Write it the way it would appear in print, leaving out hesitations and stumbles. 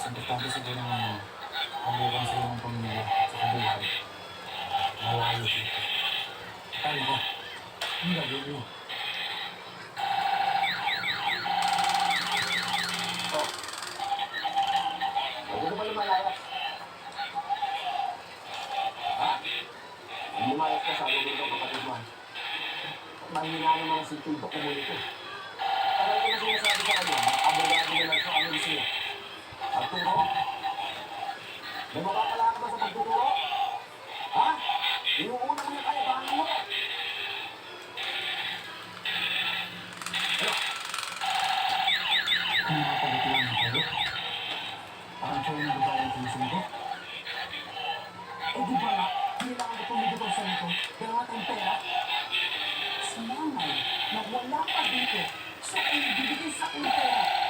mas importante siguro ng kabuuan sila ng pamilya at sa buhay. Mawayo dito. Tayo ba? Ano gagawin mo? Oh, huwag ka ba lumalayas? Ha? Lumayas ka sa ulo ng kapatid mo. Mahina naman ang sintundo ko muli ko. Tagal ko na sinasabi sa kanya, abogado na lang siya ang siya. Arturo, may mapapala ka ba sa pagtuturo? Ha? Inuuna mo na kaya bahan mo. Kung nakapagati lang ako kayo, parang siya yung nagbabayang tulisin ko. Eh di ba nga, kailangan ko tumigil sa ito, kaya nga tayong pera. Si nanay, na wala pa dito, siya ay bibigay sa akin ng pera.